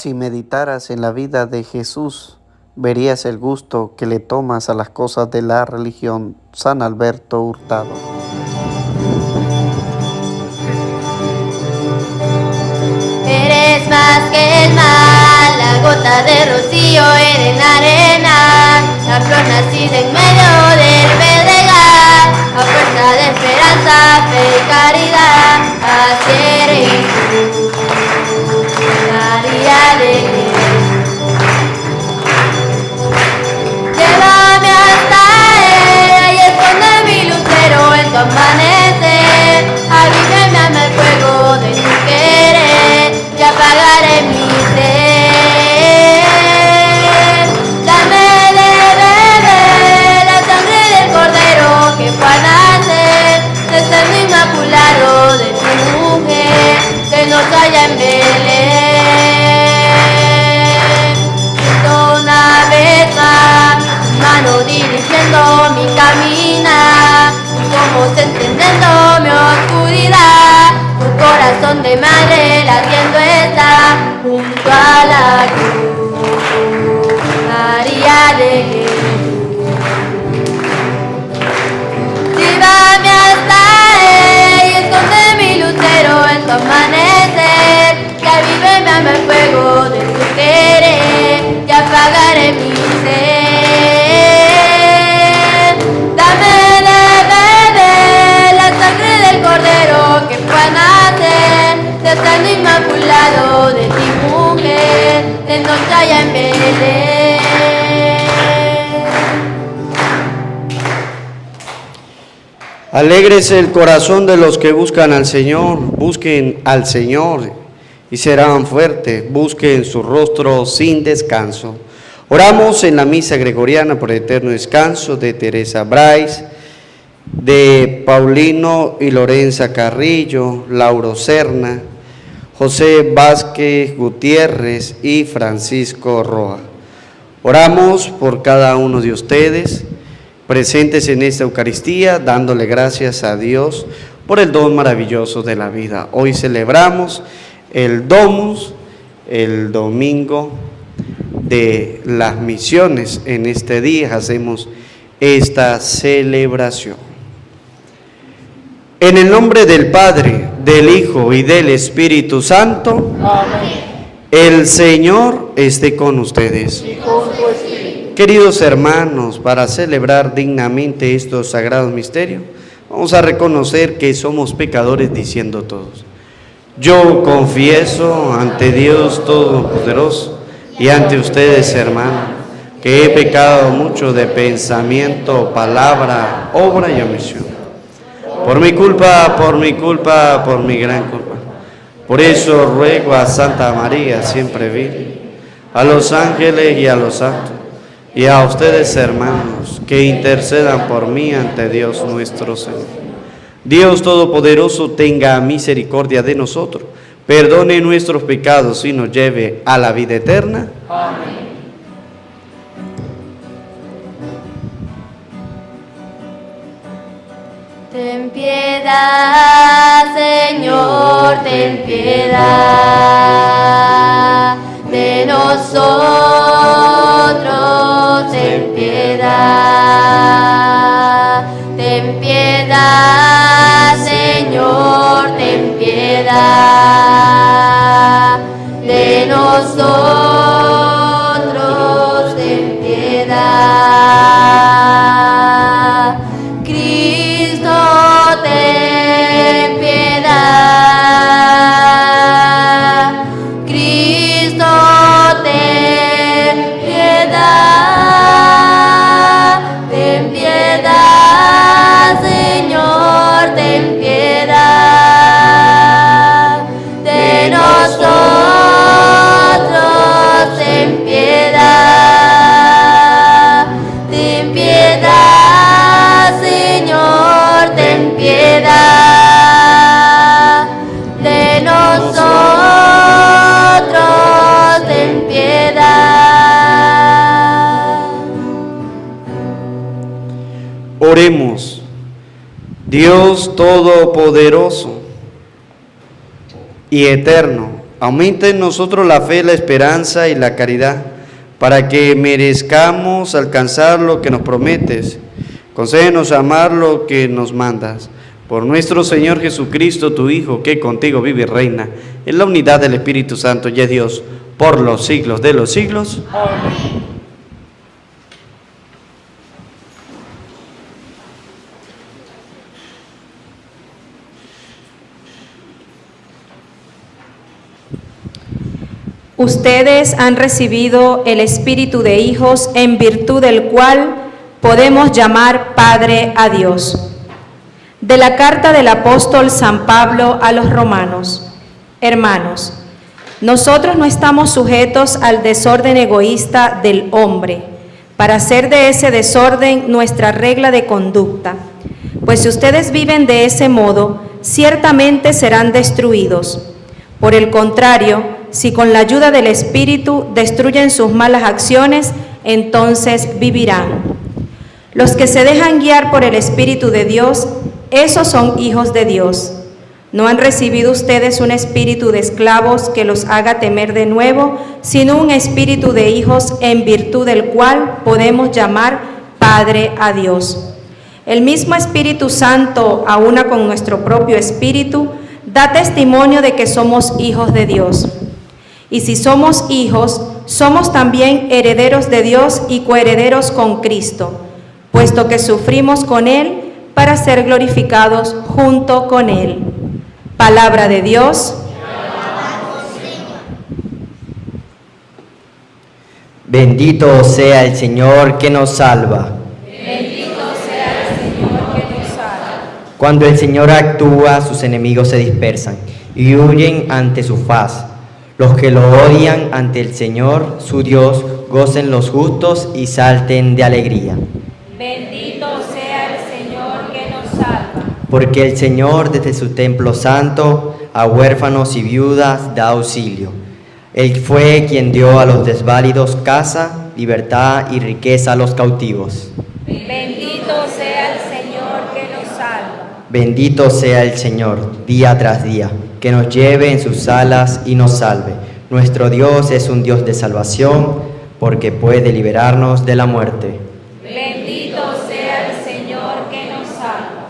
Si meditaras en la vida de Jesús, verías el gusto que le tomas a las cosas de la religión. San Alberto Hurtado. Eres más que el mar, la gota de rocío eres la arena, la flor nacida en medio del pedregal, a fuerza de esperanza, fe y caridad, así eres tú, María de Jesús. Llévame hasta Él y esconde mi lucero en tu amanecer, avívame el fuego de tu querer y apagaré mi sed. Dame de beber la sangre del cordero que fue a nacer, del seno inmaculado de tu mujer que nos halla en Belén. Siento una vez más tu mano dirigiendo mi caminar, tu voz encendiendo mi oscuridad, tu corazón de madre latiendo está junto a la cruz, María de Jesús. Llévame hasta Él y esconde mi lucero en tu amanecer, que avívame el fuego de tu querer y apagaré mi sed. Dame de beber la sangre del cordero que fue a nacer, del seno inmaculado de ti mujer, de noche allá en Belén. Alégrese el corazón de los que buscan al Señor, busquen al Señor y serán fuertes, busquen su rostro sin descanso. Oramos en la misa gregoriana por el eterno descanso de Teresa Bryce, de Paulino y Lorenza Carrillo, Lauro Serna, José Vázquez Gutiérrez y Francisco Roa. Oramos por cada uno de ustedes presentes en esta Eucaristía, dándole gracias a Dios por el don maravilloso de la vida. Hoy celebramos el Domus, el domingo de las misiones. En este día hacemos esta celebración. En el nombre del Padre, del Hijo y del Espíritu Santo. Amén. El Señor esté con ustedes. Y con tu espíritu. Queridos hermanos, para celebrar dignamente estos sagrados misterios, vamos a reconocer que somos pecadores diciendo todos: yo confieso ante Dios Todopoderoso y ante ustedes, hermanos, que he pecado mucho de pensamiento, palabra, obra y omisión. Por mi culpa, por mi gran culpa. Por eso ruego a Santa María, siempre Virgen, a los ángeles y a los santos, y a ustedes, hermanos, que intercedan por mí ante Dios nuestro Señor. Dios Todopoderoso tenga misericordia de nosotros, perdone nuestros pecados y nos lleve a la vida eterna. Amén. Ten piedad, Señor, ten piedad de nosotros, ten piedad. Ten piedad, Señor, ten piedad de nosotros, ten piedad. Cristo, ten piedad. Cristo, ten piedad. Ten piedad, Señor, ten piedad de nosotros, ten piedad. Ten piedad, Señor, ten piedad de nosotros, ten piedad. Oremos. Dios Todopoderoso y eterno, aumenta en nosotros la fe, la esperanza y la caridad, para que merezcamos alcanzar lo que nos prometes. Concédenos amar lo que nos mandas. Por nuestro Señor Jesucristo, tu Hijo, que contigo vive y reina, en la unidad del Espíritu Santo y es Dios, por los siglos de los siglos. Amén. Ustedes han recibido el espíritu de hijos, en virtud del cual podemos llamar Padre a Dios. De la carta del apóstol San Pablo a los romanos. Hermanos, nosotros no estamos sujetos al desorden egoísta del hombre, para hacer de ese desorden nuestra regla de conducta. Pues si ustedes viven de ese modo, ciertamente serán destruidos. Por el contrario, si con la ayuda del Espíritu destruyen sus malas acciones, entonces vivirán. Los que se dejan guiar por el Espíritu de Dios, esos son hijos de Dios. No han recibido ustedes un espíritu de esclavos que los haga temer de nuevo, sino un espíritu de hijos en virtud del cual podemos llamar Padre a Dios. El mismo Espíritu Santo, a una con nuestro propio espíritu, da testimonio de que somos hijos de Dios. Y si somos hijos, somos también herederos de Dios y coherederos con Cristo, puesto que sufrimos con Él para ser glorificados junto con Él. Palabra de Dios. Bendito sea el Señor que nos salva. Bendito sea el Señor que nos salva. Cuando el Señor actúa, sus enemigos se dispersan y huyen ante su faz. Los que lo odian ante el Señor, su Dios, gocen los justos y salten de alegría. Bendito sea el Señor que nos salva. Porque el Señor desde su templo santo a huérfanos y viudas da auxilio. Él fue quien dio a los desválidos casa, libertad y riqueza a los cautivos. Bendito sea el Señor que nos salva. Bendito sea el Señor, día tras día, que nos lleve en sus alas y nos salve. Nuestro Dios es un Dios de salvación, porque puede liberarnos de la muerte. Bendito sea el Señor que nos salva.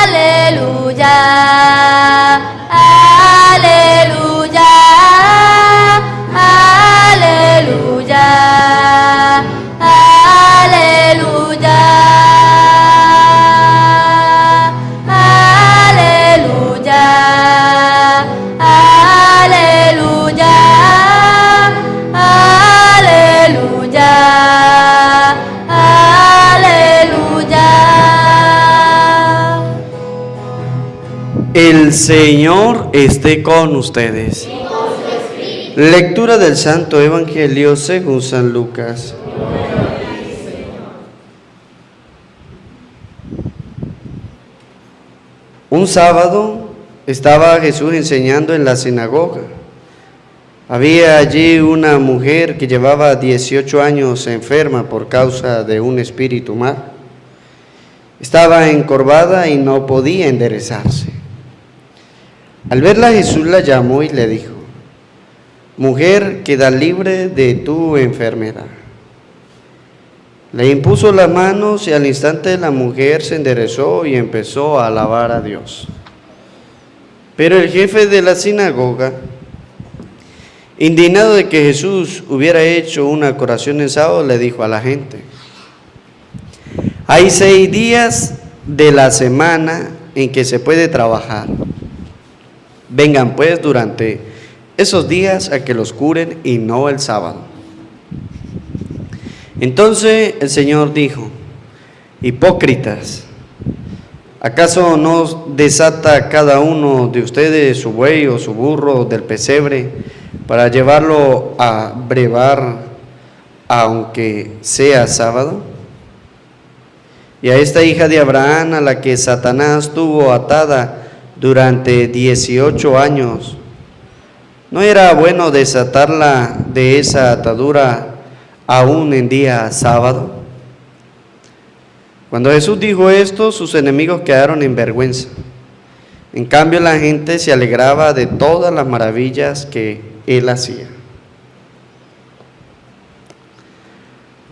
Aleluya, aleluya, aleluya, aleluya, aleluya, aleluya, aleluya, aleluya. El Señor esté con ustedes. Lectura del Santo Evangelio según San Lucas. Un sábado estaba Jesús enseñando en la sinagoga. Había allí una mujer que llevaba 18 años enferma por causa de un espíritu mal. Estaba encorvada y no podía enderezarse. Al verla, Jesús la llamó y le dijo: mujer, queda libre de tu enfermedad. Le impuso las manos y al instante la mujer se enderezó y empezó a alabar a Dios. Pero el jefe de la sinagoga, indignado de que Jesús hubiera hecho una curación en sábado, le dijo a la gente: hay 6 días de la semana en que se puede trabajar. Vengan pues durante esos días a que los curen y no el sábado. Entonces el Señor dijo: hipócritas, ¿acaso no desata cada uno de ustedes su buey o su burro del pesebre para llevarlo a brevar aunque sea sábado? Y a esta hija de Abraham, a la que Satanás tuvo atada durante 18 años, ¿no era bueno desatarla de esa atadura aún en día sábado? Cuando Jesús dijo esto, sus enemigos quedaron en vergüenza. En cambio, la gente se alegraba de todas las maravillas que él hacía.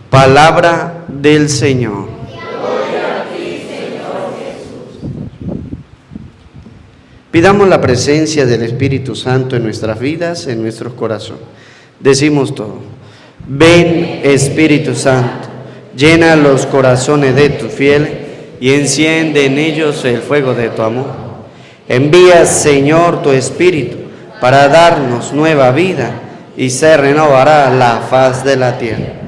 Palabra del Señor. Gloria a ti, Señor Jesús. Pidamos la presencia del Espíritu Santo en nuestras vidas, en nuestros corazones. Decimos todo. Ven, Espíritu Santo, llena los corazones de tus fieles y enciende en ellos el fuego de tu amor. Envía, Señor, tu Espíritu para darnos nueva vida y se renovará la faz de la tierra.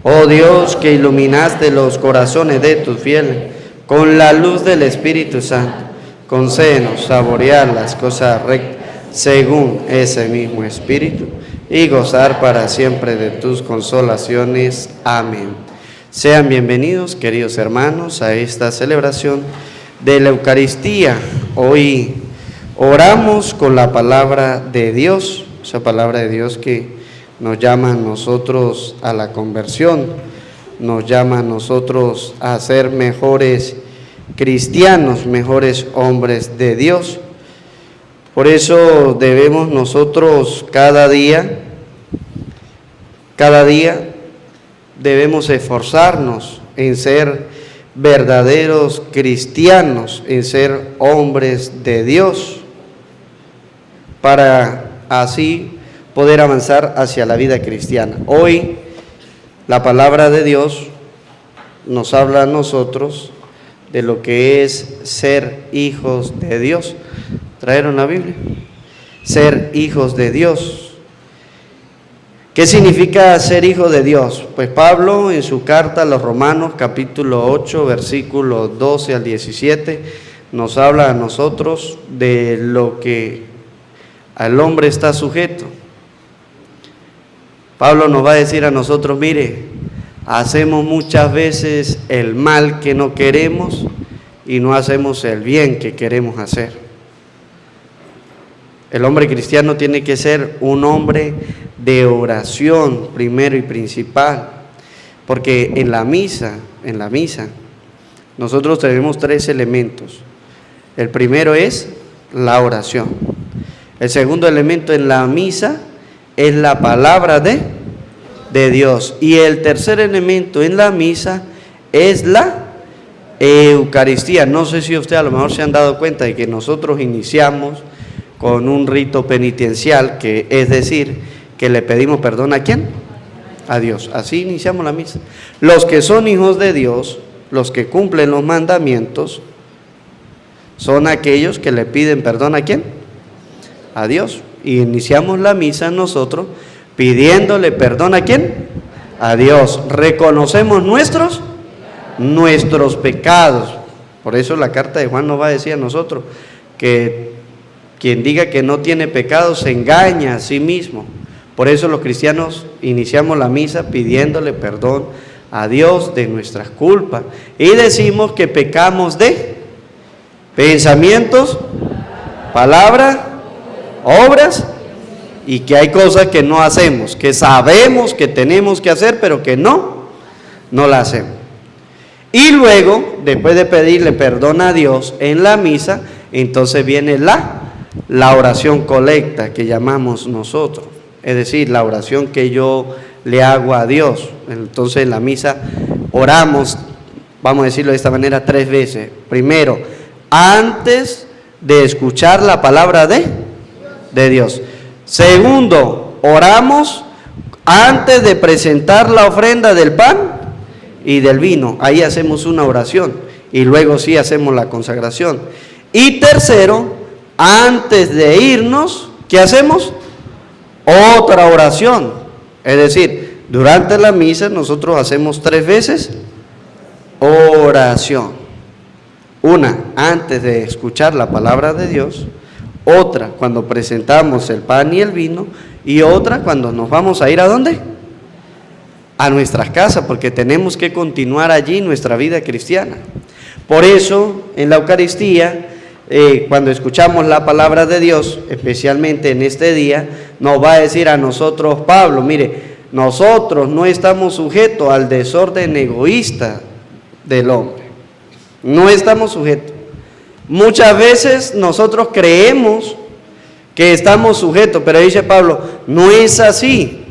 Oh Dios, que iluminaste los corazones de tus fieles con la luz del Espíritu Santo, concédenos saborear las cosas rectas según ese mismo Espíritu y gozar para siempre de tus consolaciones. Amén. Sean bienvenidos, queridos hermanos, a esta celebración de la Eucaristía. Hoy oramos con la palabra de Dios, esa palabra de Dios que nos llama a nosotros a la conversión, nos llama a nosotros a ser mejores cristianos, mejores hombres de Dios. Por eso debemos nosotros cada día debemos esforzarnos en ser verdaderos cristianos, en ser hombres de Dios, para así poder avanzar hacia la vida cristiana. Hoy la palabra de Dios nos habla a nosotros de lo que es ser hijos de Dios. ¿Trajeron la Biblia? Ser hijos de Dios. ¿Qué significa ser hijo de Dios? Pues Pablo en su carta a los Romanos, capítulo 8, versículos 12 al 17, nos habla a nosotros de lo que al hombre está sujeto. Pablo nos va a decir a nosotros, mire, hacemos muchas veces el mal que no queremos y no hacemos el bien que queremos hacer. El hombre cristiano tiene que ser un hombre de oración primero y principal, porque en la misa, nosotros tenemos 3 elementos. El primero es la oración. El segundo elemento en la misa es la palabra de Dios. Y el tercer elemento en la misa es la Eucaristía. No sé si ustedes a lo mejor se han dado cuenta de que nosotros iniciamos con un rito penitencial, que es decir, que le pedimos perdón ¿a quién? A Dios. Así iniciamos la misa. Los que son hijos de Dios, los que cumplen los mandamientos, son aquellos que le piden perdón ¿a quién? A Dios. Y iniciamos la misa nosotros pidiéndole perdón ¿a quién? A Dios. Reconocemos nuestros pecados. Por eso la carta de Juan nos va a decir a nosotros que quien diga que no tiene pecado se engaña a sí mismo. Por eso los cristianos iniciamos la misa pidiéndole perdón a Dios de nuestras culpas. Y decimos que pecamos de pensamientos, palabras, obras, y que hay cosas que no hacemos, que sabemos que tenemos que hacer, pero que no la hacemos. Y luego, después de pedirle perdón a Dios en la misa, entonces viene la oración colecta que llamamos nosotros, es decir, la oración que yo le hago a Dios. Entonces en la misa oramos, vamos a decirlo de esta manera, 3 veces. Primero, antes de escuchar la palabra de Dios. Segundo, oramos antes de presentar la ofrenda del pan y del vino. Ahí hacemos una oración y luego sí hacemos la consagración. Y tercero, antes de irnos, ¿qué hacemos? Otra oración. Es decir, durante la misa nosotros hacemos 3 veces oración. Una, antes de escuchar la palabra de Dios. Otra, cuando presentamos el pan y el vino. Y otra, cuando nos vamos a ir ¿a dónde? A nuestras casas, porque tenemos que continuar allí nuestra vida cristiana. Por eso, en la Eucaristía, cuando escuchamos la palabra de Dios, especialmente en este día, nos va a decir a nosotros Pablo, mire, nosotros no estamos sujetos al desorden egoísta del hombre. No estamos sujetos. Muchas veces nosotros creemos que estamos sujetos, pero dice Pablo, no es así.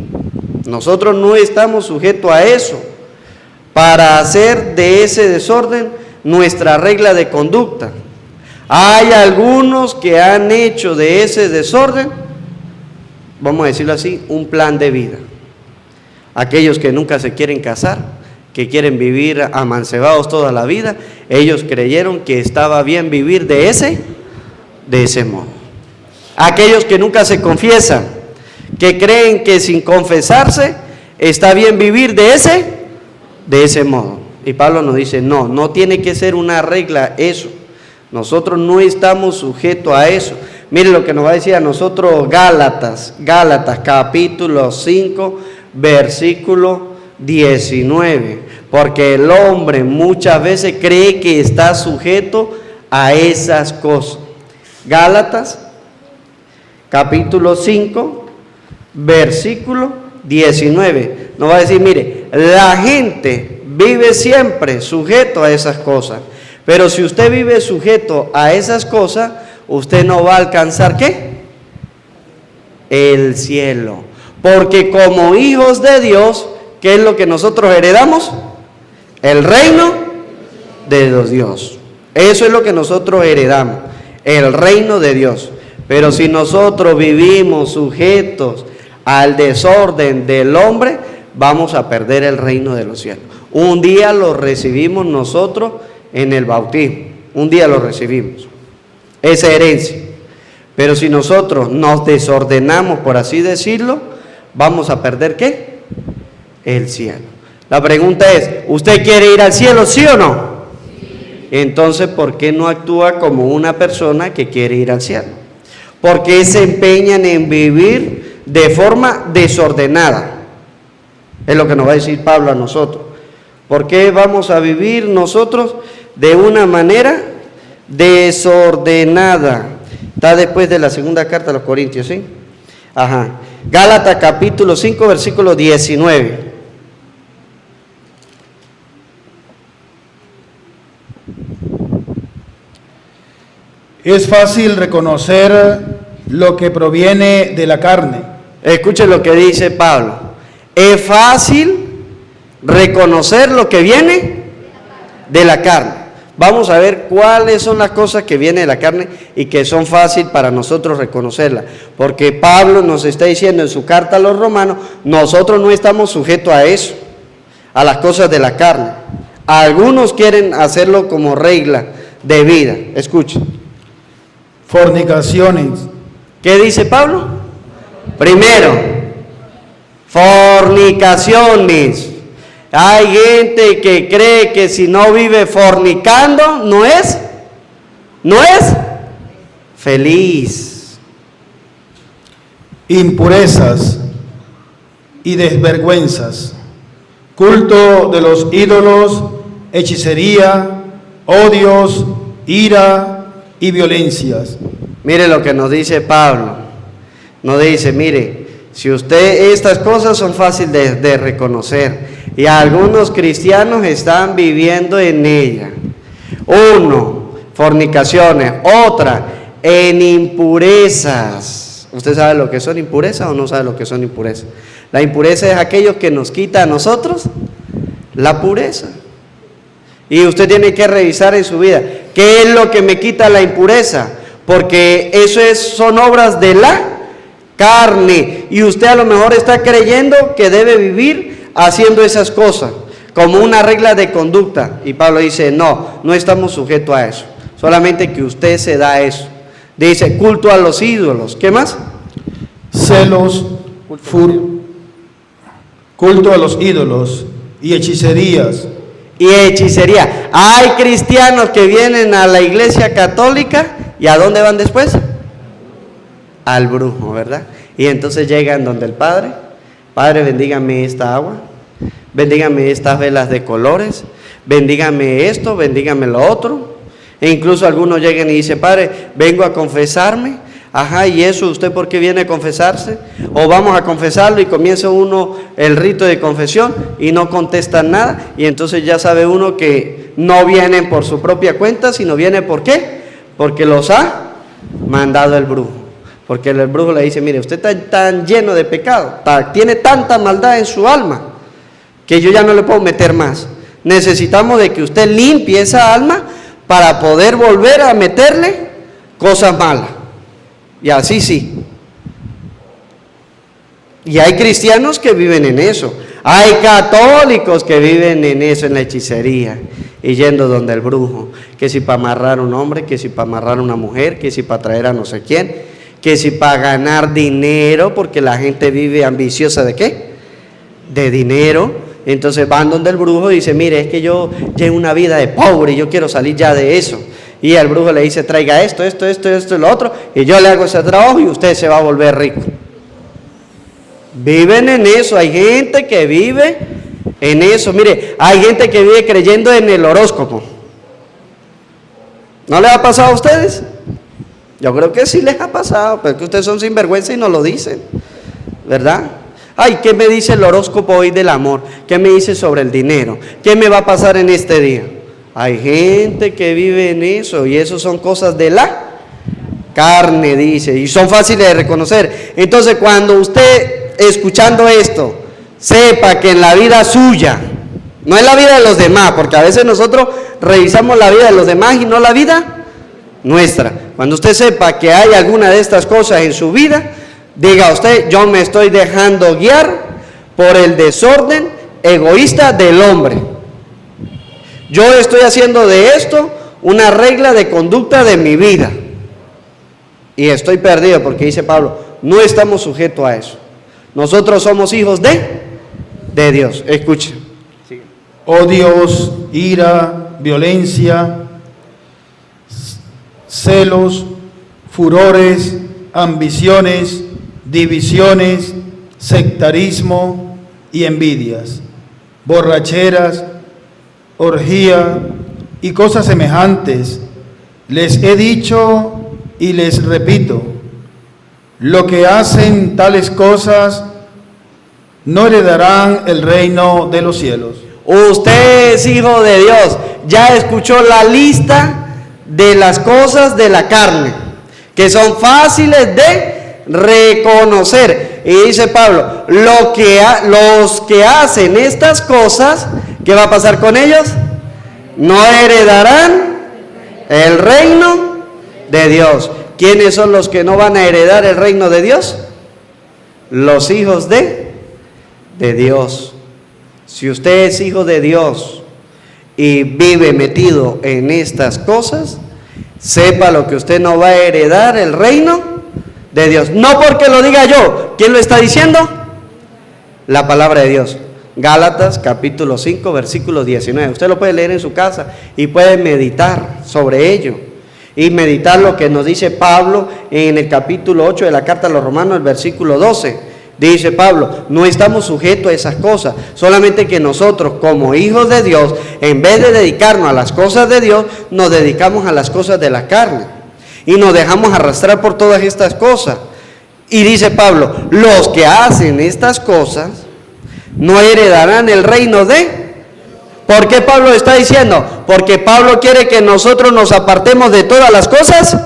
Nosotros no estamos sujetos a eso, para hacer de ese desorden nuestra regla de conducta. Hay algunos que han hecho de ese desorden, vamos a decirlo así, un plan de vida. Aquellos que nunca se quieren casar, que quieren vivir amancebados toda la vida, ellos creyeron que estaba bien vivir de ese modo. Aquellos que nunca se confiesan, que creen que sin confesarse está bien vivir de ese modo. Y Pablo nos dice, no tiene que ser una regla eso. Nosotros no estamos sujetos a eso. Mire lo que nos va a decir a nosotros Gálatas capítulo 5, versículo 19. Porque el hombre muchas veces cree que está sujeto a esas cosas. Gálatas capítulo 5, versículo 19. Nos va a decir, mire, la gente vive siempre sujeto a esas cosas. Pero si usted vive sujeto a esas cosas, usted no va a alcanzar, ¿qué? El cielo. Porque como hijos de Dios, ¿qué es lo que nosotros heredamos? El reino de los Dios. Eso es lo que nosotros heredamos, el reino de Dios. Pero si nosotros vivimos sujetos al desorden del hombre, vamos a perder el reino de los cielos. Un día lo recibimos nosotros en el bautismo, un día lo recibimos, esa herencia. Pero si nosotros nos desordenamos, por así decirlo, vamos a perder ¿qué? El cielo. La pregunta es, ¿usted quiere ir al cielo, sí o no? Sí. Entonces, ¿por qué no actúa como una persona que quiere ir al cielo? ¿Por qué se empeñan en vivir de forma desordenada? Es lo que nos va a decir Pablo a nosotros. ¿Por qué vamos a vivir nosotros de una manera desordenada? Está después de la segunda carta a los Corintios, ¿sí? Ajá. Gálatas capítulo 5, versículo 19. Es fácil reconocer lo que proviene de la carne. Escuchen lo que dice Pablo. Es fácil reconocer lo que viene de la carne. Vamos a ver cuáles son las cosas que vienen de la carne y que son fáciles para nosotros reconocerlas. Porque Pablo nos está diciendo en su carta a los romanos, nosotros no estamos sujetos a eso, a las cosas de la carne. Algunos quieren hacerlo como regla de vida. Escuchen. Fornicaciones. ¿Qué dice Pablo? Primero, fornicaciones. Hay gente que cree que si no vive fornicando, no es feliz. Impurezas y desvergüenzas, culto de los ídolos, hechicería, odios, ira y violencias. Mire lo que nos dice Pablo. Nos dice, mire, si usted, estas cosas son fáciles de reconocer y algunos cristianos están viviendo en ella. Uno, fornicaciones. Otra, en impurezas. ¿Usted sabe lo que son impurezas o no sabe lo que son impurezas? La impureza es aquello que nos quita a nosotros la pureza. Y usted tiene que revisar en su vida, ¿qué es lo que me quita la impureza? Porque eso son obras de la carne. Y usted a lo mejor está creyendo que debe vivir haciendo esas cosas, como una regla de conducta. Y Pablo dice, no estamos sujetos a eso. Solamente que usted se da eso. Dice, culto a los ídolos. ¿Qué más? Celos, culto a los ídolos y hechicerías. Y hechicería. Hay cristianos que vienen a la iglesia católica y ¿a dónde van después? Al brujo, ¿verdad? Y entonces llegan donde el Padre. Padre, bendígame esta agua, bendígame estas velas de colores, bendígame esto, bendígame lo otro. E incluso algunos llegan y dicen, Padre, vengo a confesarme. Ajá, ¿y eso usted por qué viene a confesarse? O vamos a confesarlo y comienza uno el rito de confesión y no contestan nada. Y entonces ya sabe uno que no vienen por su propia cuenta, sino vienen ¿por qué? Porque los ha mandado el brujo. Porque el brujo le dice, mire, usted está tan lleno de pecado, tiene tanta maldad en su alma, que yo ya no le puedo meter más. Necesitamos de que usted limpie esa alma para poder volver a meterle cosas malas. Y así sí. Y hay cristianos que viven en eso. Hay católicos que viven en eso, en la hechicería, y yendo donde el brujo, que si para amarrar un hombre, que si para amarrar una mujer, que si para traer a no sé quién, que si para ganar dinero, porque la gente vive ambiciosa ¿de qué? De dinero. Entonces van donde el brujo y dice, mire, es que yo llevo una vida de pobre y yo quiero salir ya de eso. Y el brujo le dice, traiga esto y lo otro, y yo le hago ese trabajo y usted se va a volver rico. Viven en eso, hay gente que vive en eso. Mire, hay gente que vive creyendo en el horóscopo. ¿No les ha pasado a ustedes? Yo creo que sí les ha pasado, pero que ustedes son sinvergüenza y no lo dicen, ¿verdad? Ay, ¿qué me dice el horóscopo hoy del amor? ¿Qué me dice sobre el dinero? ¿Qué me va a pasar en este día? Hay gente que vive en eso, y eso son cosas de la carne, dice, y son fáciles de reconocer. Entonces, cuando usted, escuchando esto, sepa que en la vida suya, no en la vida de los demás, porque a veces nosotros revisamos la vida de los demás y no la vida nuestra. Cuando usted sepa que hay alguna de estas cosas en su vida, diga usted, yo me estoy dejando guiar por el desorden egoísta del hombre. Yo estoy haciendo de esto una regla de conducta de mi vida. Y estoy perdido, porque dice Pablo, no estamos sujetos a eso. Nosotros somos hijos de Dios. Escuchen. Odios, ira, violencia, celos, furores, ambiciones, divisiones, sectarismo y envidias, borracheras, orgía y cosas semejantes. Les he dicho y les repito, lo que hacen tales cosas no heredarán el reino de los cielos. Usted es hijo de Dios. Ya escuchó la lista de las cosas de la carne, que son fáciles de reconocer. Y dice Pablo, los que hacen estas cosas, ¿qué va a pasar con ellos? No heredarán el reino de Dios. ¿Quiénes son los que no van a heredar el reino de Dios? Los hijos de Dios. Si usted es hijo de Dios y vive metido en estas cosas, sepa lo que usted no va a heredar el reino de Dios. No porque lo diga yo. ¿Quién lo está diciendo? La palabra de Dios. Gálatas capítulo 5 versículo 19. Usted lo puede leer en su casa y puede meditar sobre ello. Y meditar lo que nos dice Pablo en el capítulo 8 de la carta a los Romanos, el versículo 12. Dice Pablo, no estamos sujetos a esas cosas, solamente que nosotros como hijos de Dios, en vez de dedicarnos a las cosas de Dios, nos dedicamos a las cosas de la carne y nos dejamos arrastrar por todas estas cosas. Y dice Pablo, los que hacen estas cosas no heredarán el reino de... ¿Por qué Pablo está diciendo? Porque Pablo quiere que nosotros nos apartemos de todas las cosas.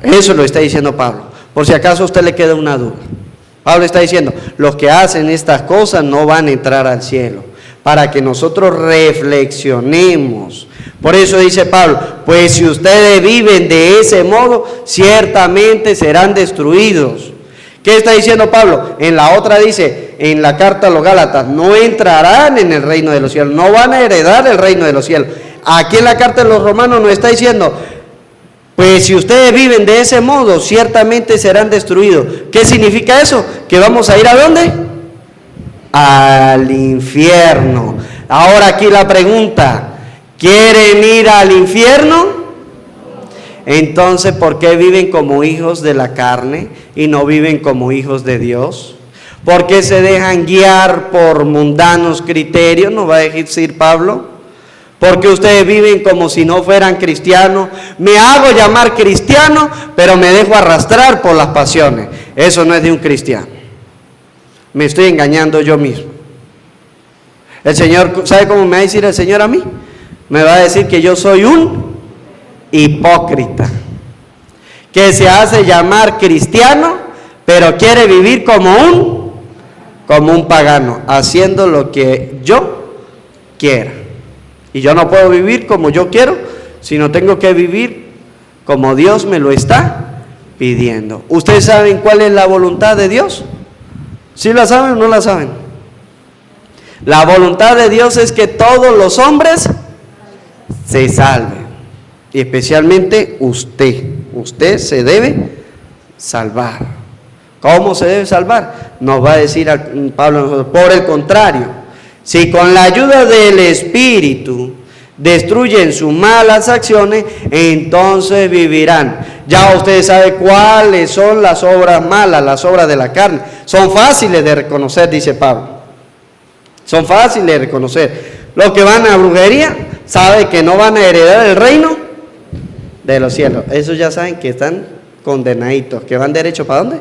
Eso lo está diciendo Pablo, por si acaso a usted le queda una duda. Pablo está diciendo, los que hacen estas cosas no van a entrar al cielo, para que nosotros reflexionemos. Por eso dice Pablo, pues si ustedes viven de ese modo, ciertamente serán destruidos. ¿Qué está diciendo Pablo? En la otra dice, en la carta a los Gálatas, no entrarán en el reino de los cielos, no van a heredar el reino de los cielos. Aquí en la carta de los Romanos nos está diciendo, pues si ustedes viven de ese modo, ciertamente serán destruidos. ¿Qué significa eso? ¿Que vamos a ir a dónde? Al infierno. Ahora aquí la pregunta, ¿quieren ir al infierno? Entonces, ¿por qué viven como hijos de la carne y no viven como hijos de Dios? ¿Por qué se dejan guiar por mundanos criterios? ¿No va a decir Pablo? Porque ustedes viven como si no fueran cristianos. Me hago llamar cristiano, pero me dejo arrastrar por las pasiones. Eso no es de un cristiano. Me estoy engañando yo mismo. El Señor, ¿sabe cómo me va a decir el Señor a mí? me va a decir que yo soy un hipócrita, que se hace llamar cristiano, pero quiere vivir como un pagano, haciendo lo que yo quiera. Y yo no puedo vivir como yo quiero, sino tengo que vivir como Dios me lo está pidiendo. ¿Ustedes saben cuál es la voluntad de Dios? ¿Sí la saben o no la saben? La voluntad de Dios es que todos los hombres se salven. Y especialmente usted se debe salvar. ¿Cómo se debe salvar? Nos va a decir Pablo, por el contrario, si con la ayuda del Espíritu destruyen sus malas acciones, entonces vivirán. Ya ustedes saben cuáles son las obras malas, las obras de la carne. Son fáciles de reconocer, dice Pablo. Son fáciles de reconocer. Los que van a brujería saben que no van a heredar el reino de los cielos. Esos ya saben que están condenaditos, que van derecho ¿para dónde?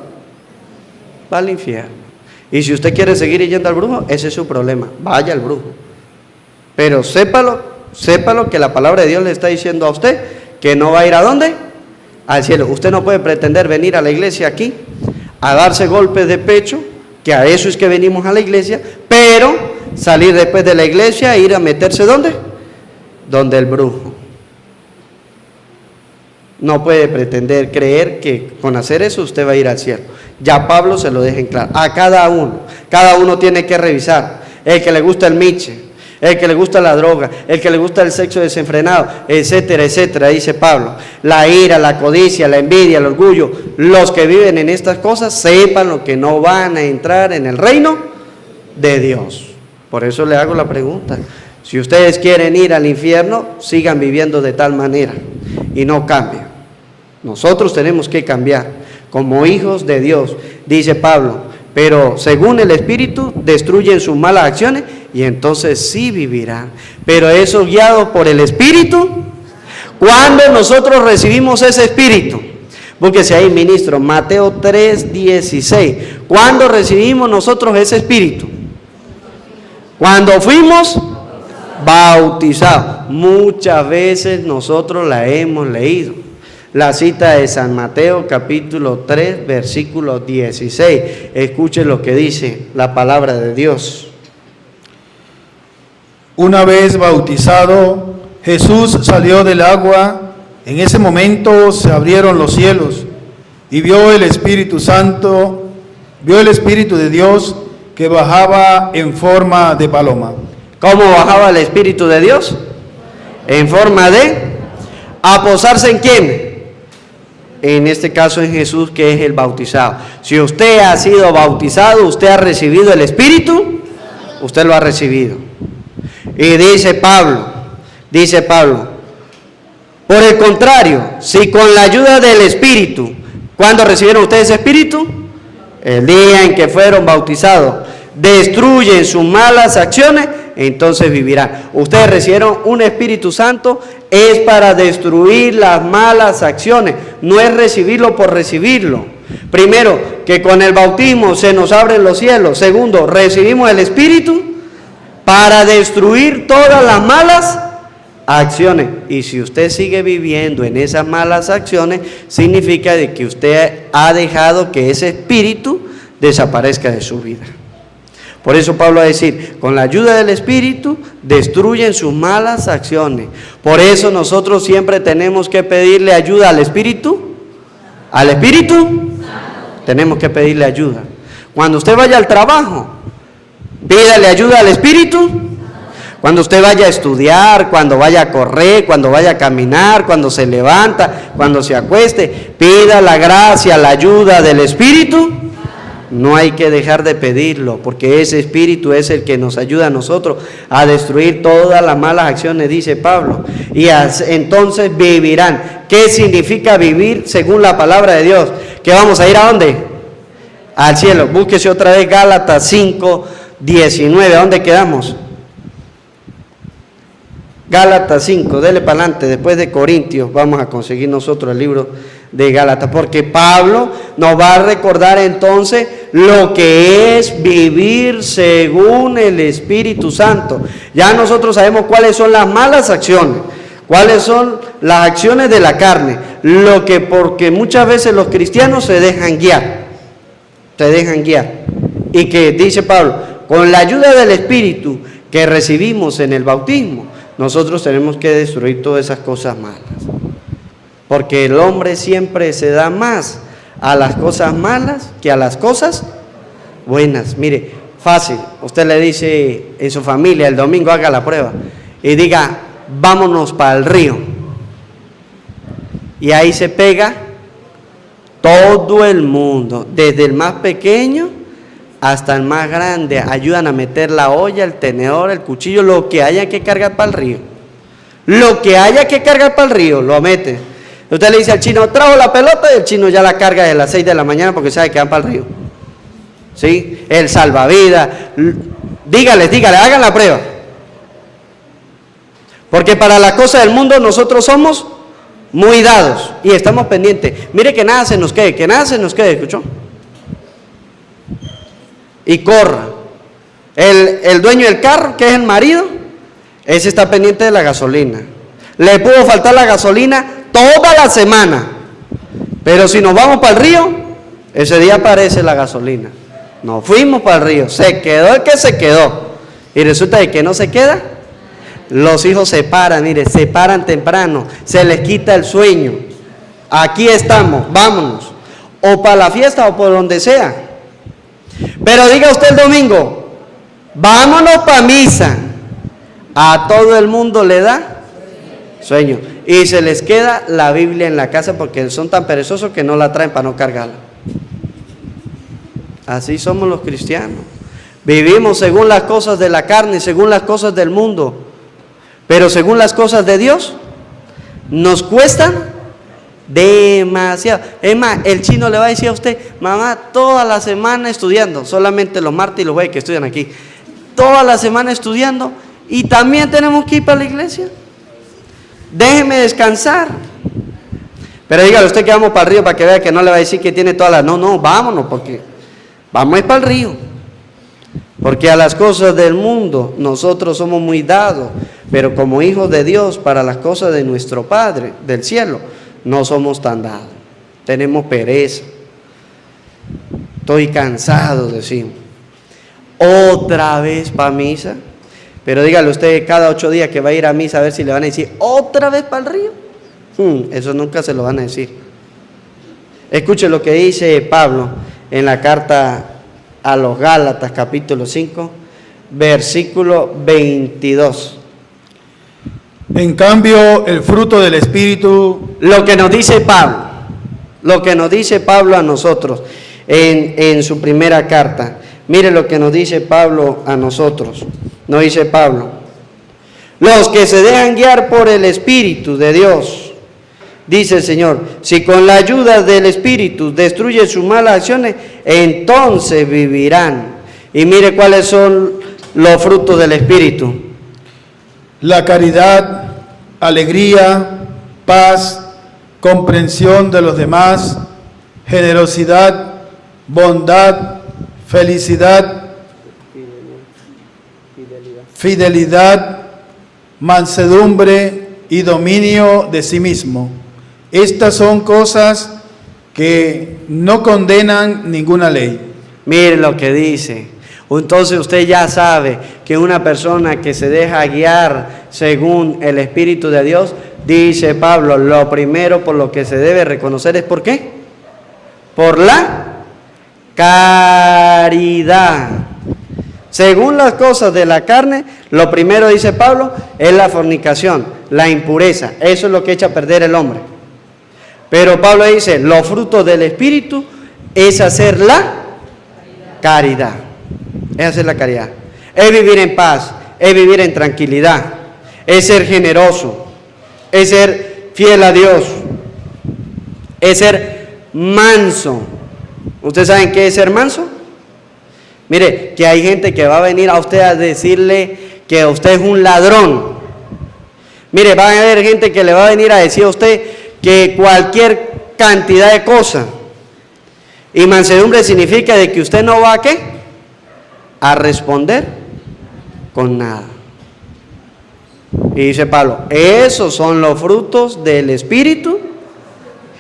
Para el infierno. Y si usted quiere seguir yendo al brujo, ese es su problema, vaya al brujo. Pero sépalo que la palabra de Dios le está diciendo a usted que no va a ir ¿a dónde? Al cielo. Usted no puede pretender venir a la iglesia aquí a darse golpes de pecho, que a eso es que venimos a la iglesia, pero salir después de la iglesia e ir a meterse ¿dónde? Donde el brujo. No puede pretender creer que con hacer eso usted va a ir al cielo. Ya Pablo se lo deja en claro. A cada uno tiene que revisar. El que le gusta el miche, el que le gusta la droga, el que le gusta el sexo desenfrenado, etcétera, etcétera, dice Pablo. La ira, la codicia, la envidia, el orgullo. Los que viven en estas cosas, sepan lo que no van a entrar en el reino de Dios. Por eso le hago la pregunta. Si ustedes quieren ir al infierno, sigan viviendo de tal manera y no cambien. Nosotros tenemos que cambiar como hijos de Dios, dice Pablo, pero según el Espíritu destruyen sus malas acciones y entonces sí vivirán. Pero eso guiado por el Espíritu. Cuando nosotros recibimos ese Espíritu, búsquese ahí, ministro, Mateo 3:16. ¿Cuándo recibimos nosotros ese Espíritu? Cuando fuimos bautizados. Muchas veces nosotros la hemos leído. La cita de San Mateo capítulo 3 versículo 16. Escuchen lo que dice la palabra de Dios. Una vez bautizado, Jesús salió del agua. En ese momento se abrieron los cielos y vio el Espíritu Santo, vio el Espíritu de Dios que bajaba en forma de paloma. ¿Cómo bajaba el Espíritu de Dios? En forma de ¿a posarse en quién? En este caso en Jesús, que es el bautizado. Si usted ha sido bautizado, usted ha recibido el Espíritu, usted lo ha recibido. Y dice Pablo, por el contrario, si con la ayuda del Espíritu, ¿cuándo recibieron ustedes ese Espíritu? El día en que fueron bautizados, destruyen sus malas acciones, entonces vivirán. Ustedes recibieron un Espíritu Santo, es para destruir las malas acciones, no es recibirlo por recibirlo. Primero, que con el bautismo se nos abren los cielos. Segundo, recibimos el Espíritu para destruir todas las malas acciones. Y si usted sigue viviendo en esas malas acciones, significa de que usted ha dejado que ese Espíritu desaparezca de su vida. Por eso Pablo va a decir, con la ayuda del Espíritu, destruyen sus malas acciones. Por eso nosotros siempre tenemos que pedirle ayuda al Espíritu. ¿Al Espíritu? Tenemos que pedirle ayuda. Cuando usted vaya al trabajo, pídale ayuda al Espíritu. Cuando usted vaya a estudiar, cuando vaya a correr, cuando vaya a caminar, cuando se levanta, cuando se acueste, pida la gracia, la ayuda del Espíritu. No hay que dejar de pedirlo, porque ese Espíritu es el que nos ayuda a nosotros a destruir todas las malas acciones, dice Pablo. Y entonces vivirán. ¿Qué significa vivir según la palabra de Dios? ¿Que vamos a ir a dónde? Al cielo. Búsquese otra vez Gálatas 5:19. ¿A dónde quedamos? Gálatas 5, dele para adelante. Después de Corintios vamos a conseguir nosotros el libro de Gálatas, porque Pablo nos va a recordar entonces lo que es vivir según el Espíritu Santo. Ya nosotros sabemos cuáles son las malas acciones, cuáles son las acciones de la carne, porque muchas veces los cristianos se dejan guiar. Y que dice Pablo, con la ayuda del Espíritu que recibimos en el bautismo, nosotros tenemos que destruir todas esas cosas malas. Porque el hombre siempre se da más a las cosas malas que a las cosas buenas. Mire, fácil, usted le dice en su familia el domingo haga la prueba y diga, vámonos para el río. Y ahí se pega todo el mundo, desde el más pequeño hasta el más grande. Ayudan a meter la olla, el tenedor, el cuchillo, lo que haya que cargar para el río. Lo que haya que cargar para el río, lo mete. Usted le dice al chino, trajo la pelota, y el chino ya la carga desde las 6 de la mañana porque sabe que van para el río. ¿Sí? El salvavidas. Dígale, hagan la prueba. Porque para las cosas del mundo nosotros somos muy dados y estamos pendientes. Mire que nada se nos quede, ¿escuchó? Y corra. El dueño del carro, que es el marido, ese está pendiente de la gasolina. Le pudo faltar la gasolina toda la semana, pero si nos vamos para el río, ese día aparece la gasolina. Nos fuimos para el río, se quedó el que se quedó. Y resulta de que no se queda. Los hijos se paran temprano, se les quita el sueño. Aquí estamos, vámonos. O para la fiesta o por donde sea. Pero diga usted el domingo, vámonos para misa. A todo el mundo le da sueño. Y se les queda la Biblia en la casa porque son tan perezosos que no la traen para no cargarla. Así somos los cristianos. Vivimos según las cosas de la carne, según las cosas del mundo. Pero según las cosas de Dios, nos cuestan demasiado. Es más, el chino le va a decir a usted, mamá, toda la semana estudiando, solamente los martes y los jueves que estudian aquí, toda la semana estudiando y también tenemos que ir para la iglesia. Déjeme descansar. Pero dígale usted que vamos para el río para que vea que no le va a decir que tiene todas las... No, vámonos, porque vamos a ir para el río. Porque a las cosas del mundo nosotros somos muy dados, pero como hijos de Dios, para las cosas de nuestro Padre del cielo, no somos tan dados. Tenemos pereza. Estoy cansado, decimos. Otra vez para misa. Pero dígale usted cada 8 días que va a ir a misa a ver si le van a decir otra vez para el río. Eso nunca se lo van a decir. Escuche lo que dice Pablo en la carta a los Gálatas, capítulo 5, versículo 22. En cambio, el fruto del Espíritu... Lo que nos dice Pablo a nosotros en su primera carta. Mire lo que nos dice Pablo a nosotros. Nos dice Pablo, los que se dejan guiar por el Espíritu de Dios, dice el Señor, si con la ayuda del Espíritu destruye sus malas acciones, entonces vivirán. Y mire cuáles son los frutos del Espíritu. La caridad, alegría, paz, comprensión de los demás, generosidad, bondad, felicidad, fidelidad, mansedumbre y dominio de sí mismo. Estas son cosas que no condenan ninguna ley. Mire lo que dice. Entonces usted ya sabe que una persona que se deja guiar según el Espíritu de Dios, dice Pablo, lo primero por lo que se debe reconocer es ¿por qué? Por la caridad. Según las cosas de la carne, lo primero, dice Pablo, es la fornicación, la impureza. Eso es lo que echa a perder el hombre. Pero Pablo dice, los frutos del Espíritu es hacer la caridad. Es hacer la caridad. Es vivir en paz, es vivir en tranquilidad, es ser generoso, es ser fiel a Dios, es ser manso. ¿Ustedes saben qué es ser manso? Mire, que hay gente que va a venir a usted a decirle que usted es un ladrón. Mire, va a haber gente que le va a venir a decir a usted que cualquier cantidad de cosas. Y mansedumbre significa de que usted no va a ¿qué? A responder con nada. Y dice Pablo, esos son los frutos del Espíritu.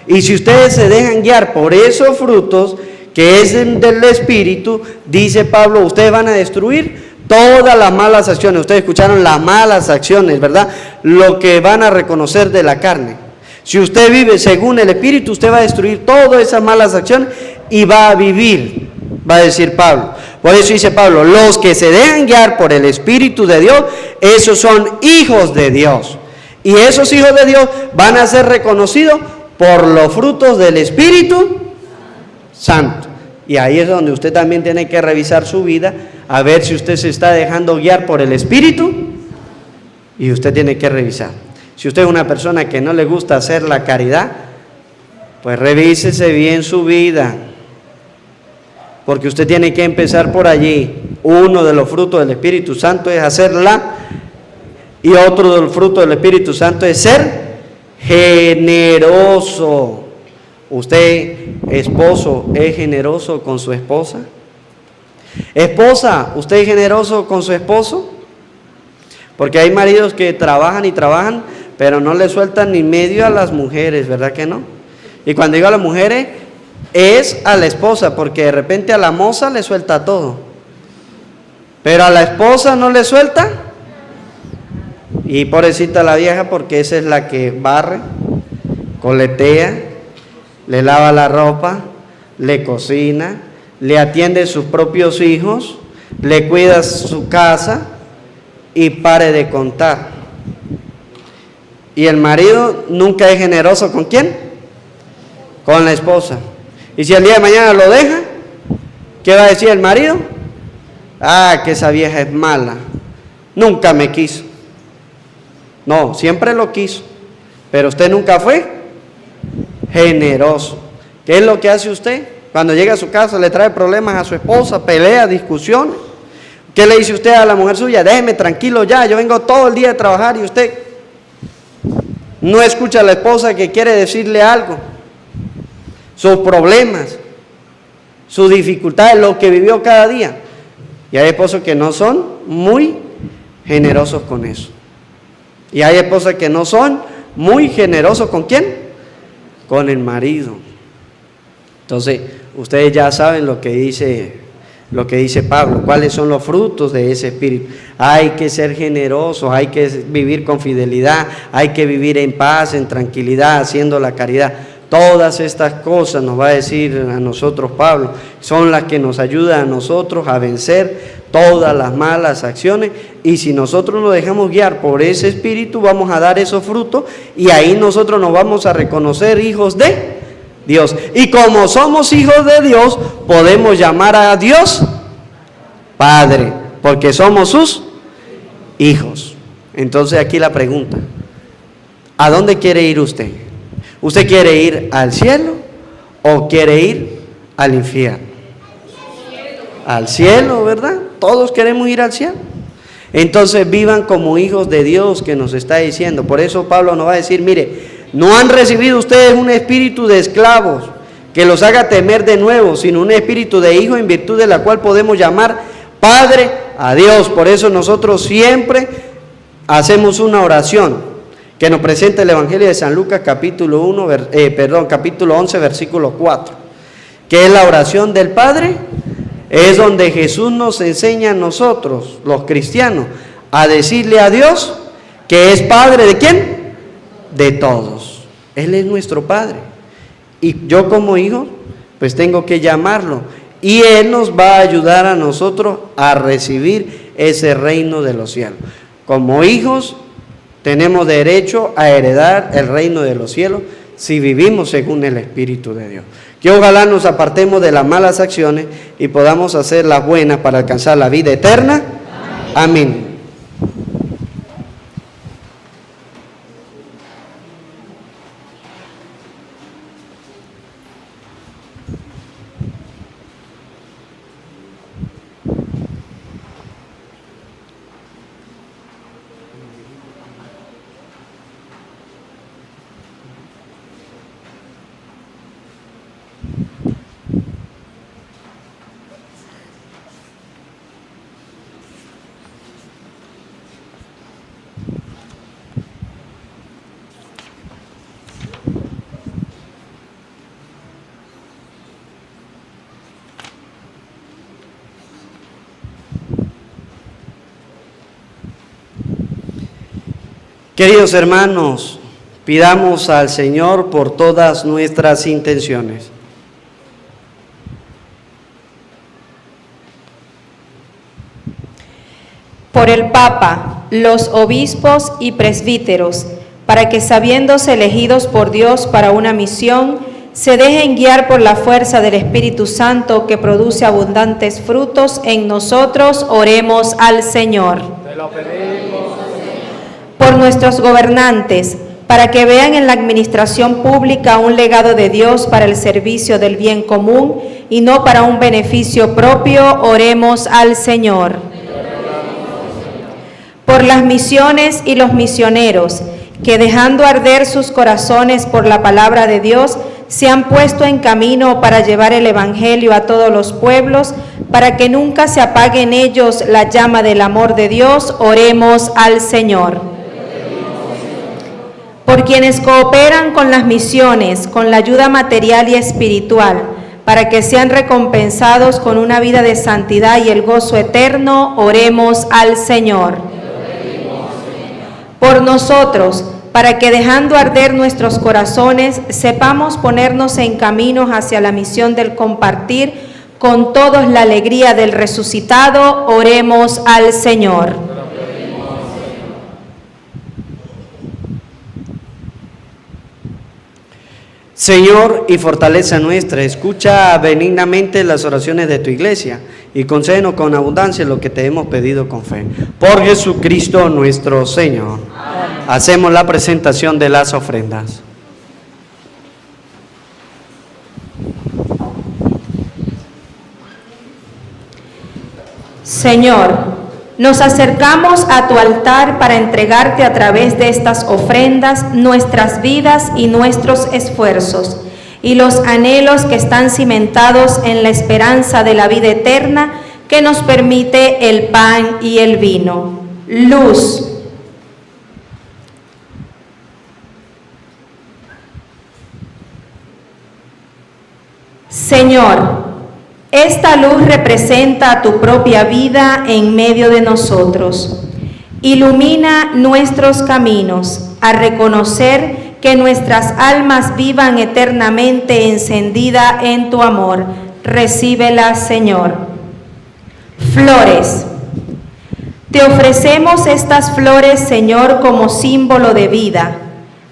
Y si ustedes se dejan guiar por esos frutos que es del Espíritu, dice Pablo, ustedes van a destruir todas las malas acciones. Ustedes escucharon las malas acciones, ¿verdad? Lo que van a reconocer de la carne. Si usted vive según el Espíritu, usted va a destruir todas esas malas acciones y va a vivir, va a decir Pablo. Por eso dice Pablo, los que se dejan guiar por el Espíritu de Dios, esos son hijos de Dios. Y esos hijos de Dios van a ser reconocidos por los frutos del Espíritu Santo. Y ahí es donde usted también tiene que revisar su vida, a ver si usted se está dejando guiar por el Espíritu. Y usted tiene que revisar. Si usted es una persona que no le gusta hacer la caridad, pues revísese bien su vida. Porque usted tiene que empezar por allí. Uno de los frutos del Espíritu Santo es hacerla. Y otro de los frutos del Espíritu Santo es ser generoso. ¿Usted, esposo, es generoso con su esposa? Esposa, ¿usted es generoso con su esposo? Porque hay maridos que trabajan y trabajan, pero no le sueltan ni medio a las mujeres, ¿verdad que no? Y cuando digo a las mujeres, es a la esposa, porque de repente a la moza le suelta todo, pero a la esposa no le suelta. Y pobrecita la vieja, porque esa es la que barre, coletea, le lava la ropa, le cocina, le atiende a sus propios hijos, le cuida su casa y pare de contar. Y el marido nunca es generoso ¿con quién? Con la esposa. Y si el día de mañana lo deja, ¿qué va a decir el marido? Ah, que esa vieja es mala, nunca me quiso. No, siempre lo quiso, pero usted nunca fue generoso. ¿Qué es lo que hace usted? Cuando llega a su casa le trae problemas a su esposa, pelea, discusiones. ¿Qué le dice usted a la mujer suya? Déjeme tranquilo ya, yo vengo todo el día a trabajar, y usted no escucha a la esposa que quiere decirle algo, sus problemas, sus dificultades, lo que vivió cada día. Y hay esposos que no son muy generosos con eso. Y hay esposas que no son muy generosos ¿con quién? Con el marido. Entonces, ustedes ya saben lo que dice Pablo, cuáles son los frutos de ese espíritu. Hay que ser generosos, hay que vivir con fidelidad, hay que vivir en paz, en tranquilidad, haciendo la caridad. Todas estas cosas, nos va a decir a nosotros Pablo, son las que nos ayudan a nosotros a vencer todas las malas acciones. Y si nosotros nos dejamos guiar por ese espíritu, vamos a dar esos frutos, y ahí nosotros nos vamos a reconocer hijos de Dios. Y como somos hijos de Dios, podemos llamar a Dios Padre, porque somos sus hijos. Entonces aquí la pregunta, ¿a dónde quiere ir usted? ¿Usted quiere ir al cielo o quiere ir al infierno? Al cielo, ¿verdad? Todos queremos ir al cielo. Entonces vivan como hijos de Dios, que nos está diciendo. Por eso Pablo nos va a decir, mire, no han recibido ustedes un espíritu de esclavos que los haga temer de nuevo, sino un espíritu de hijo, en virtud de la cual podemos llamar Padre a Dios. Por eso nosotros siempre hacemos una oración que nos presenta el Evangelio de San Lucas capítulo 11 versículo 4, que es la oración del Padre. Es donde Jesús nos enseña a nosotros, los cristianos, a decirle a Dios que es Padre ¿de quién? De todos. Él es nuestro Padre. Y yo como hijo, pues tengo que llamarlo. Y Él nos va a ayudar a nosotros a recibir ese reino de los cielos. Como hijos, tenemos derecho a heredar el reino de los cielos si vivimos según el Espíritu de Dios. Que ojalá nos apartemos de las malas acciones y podamos hacer las buenas para alcanzar la vida eterna. Amén. Queridos hermanos, pidamos al Señor por todas nuestras intenciones. Por el Papa, los obispos y presbíteros, para que sabiéndose elegidos por Dios para una misión, se dejen guiar por la fuerza del Espíritu Santo que produce abundantes frutos en nosotros, oremos al Señor. Te lo pedimos. Por nuestros gobernantes, para que vean en la administración pública un legado de Dios para el servicio del bien común y no para un beneficio propio, oremos al Señor. Por las misiones y los misioneros, que dejando arder sus corazones por la palabra de Dios, se han puesto en camino para llevar el Evangelio a todos los pueblos, para que nunca se apague en ellos la llama del amor de Dios, oremos al Señor. Por quienes cooperan con las misiones, con la ayuda material y espiritual, para que sean recompensados con una vida de santidad y el gozo eterno, oremos al Señor. Por nosotros, para que dejando arder nuestros corazones, sepamos ponernos en caminos hacia la misión del compartir con todos la alegría del resucitado, oremos al Señor. Señor y fortaleza nuestra, escucha benignamente las oraciones de tu iglesia y concédenos con abundancia lo que te hemos pedido con fe. Por Jesucristo nuestro Señor. Amén. Hacemos la presentación de las ofrendas. Señor, nos acercamos a tu altar para entregarte a través de estas ofrendas nuestras vidas y nuestros esfuerzos y los anhelos que están cimentados en la esperanza de la vida eterna que nos permite el pan y el vino. Luz. Señor, esta luz representa tu propia vida en medio de nosotros. Ilumina nuestros caminos a reconocer que nuestras almas vivan eternamente encendida en tu amor. Recíbela, Señor. Flores. Te ofrecemos estas flores, Señor, como símbolo de vida,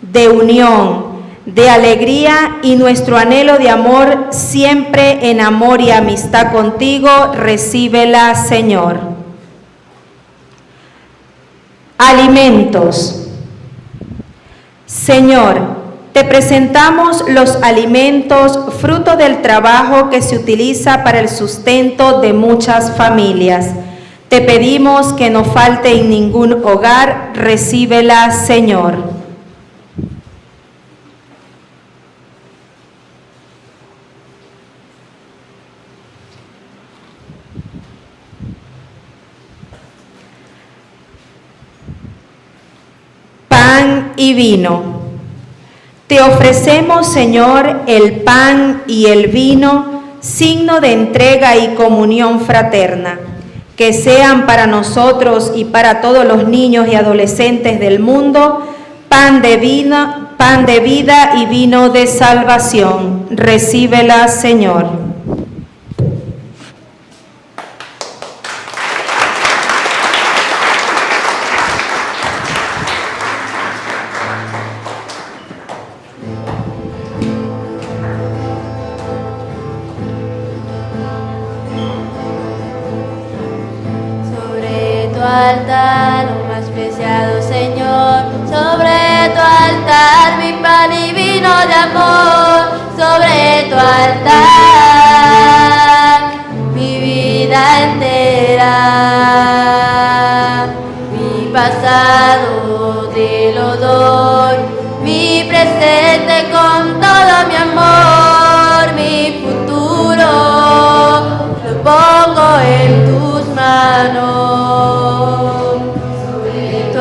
de unión, de alegría y nuestro anhelo de amor, siempre en amor y amistad contigo, recíbela, Señor. Alimentos. Señor, te presentamos los alimentos, fruto del trabajo que se utiliza para el sustento de muchas familias. Te pedimos que no falte en ningún hogar, recíbela, Señor. Y vino. Te ofrecemos, Señor, el pan y el vino, signo de entrega y comunión fraterna, que sean para nosotros y para todos los niños y adolescentes del mundo, pan de vida y vino de salvación. Recíbela, Señor. Altar, lo más preciado, Señor, sobre tu altar mi pan y vino de amor, sobre tu altar mi vida entera, mi pasado te lo doy, mi presente con todo mi amor, mi futuro lo pongo en tus manos.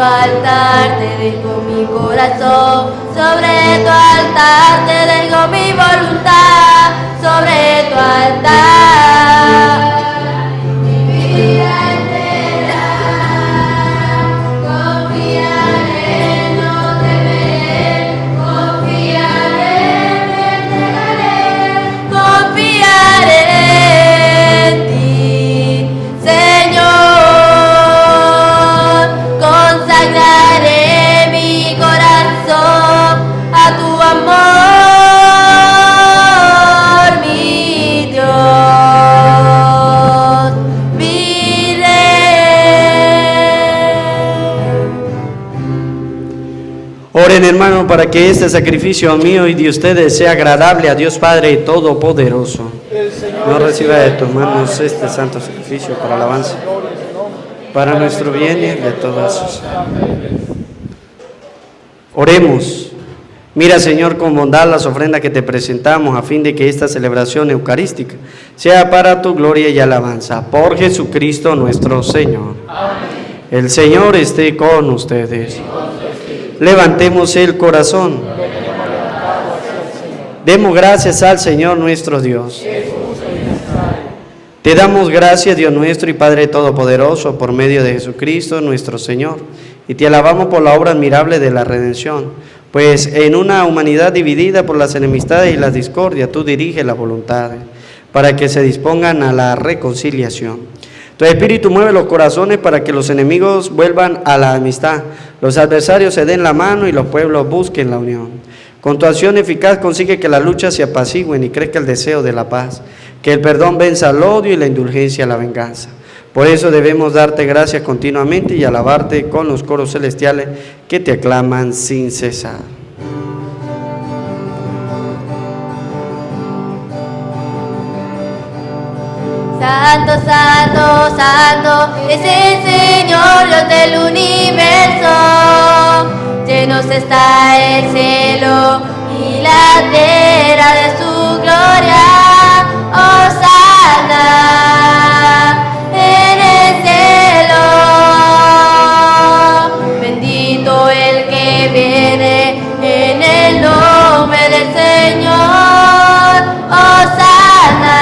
Altar te dejo mi corazón, sobre tu altar te dejo mi voluntad, sobre tu altar mi vida entera, confiaré en hermano, para que este sacrificio mío y de ustedes sea agradable a Dios Padre Todopoderoso. No reciba de tus manos este santo sacrificio para alabanza, para nuestro bien y de todas. Oremos. Mira, Señor, con bondad las ofrendas que te presentamos, a fin de que esta celebración eucarística sea para tu gloria y alabanza. Por Jesucristo nuestro Señor. Amén. El Señor esté con ustedes. Levantemos el corazón. Demos gracias al Señor nuestro Dios. Te damos gracias, Dios nuestro y Padre Todopoderoso, por medio de Jesucristo nuestro Señor, y te alabamos por la obra admirable de la redención, pues en una humanidad dividida por las enemistades y las discordias, tú diriges las voluntades, para que se dispongan a la reconciliación. Tu Espíritu mueve los corazones para que los enemigos vuelvan a la amistad, los adversarios se den la mano y los pueblos busquen la unión. Con tu acción eficaz consigue que las luchas se apacigüen y crezca el deseo de la paz, que el perdón venza al odio y la indulgencia a la venganza. Por eso debemos darte gracias continuamente y alabarte con los coros celestiales que te aclaman sin cesar. Santo, santo, santo, es el Señor Dios del universo. Llenos está el cielo y la tierra de su gloria. Hosana en el cielo. Bendito el que viene en el nombre del Señor. Hosana.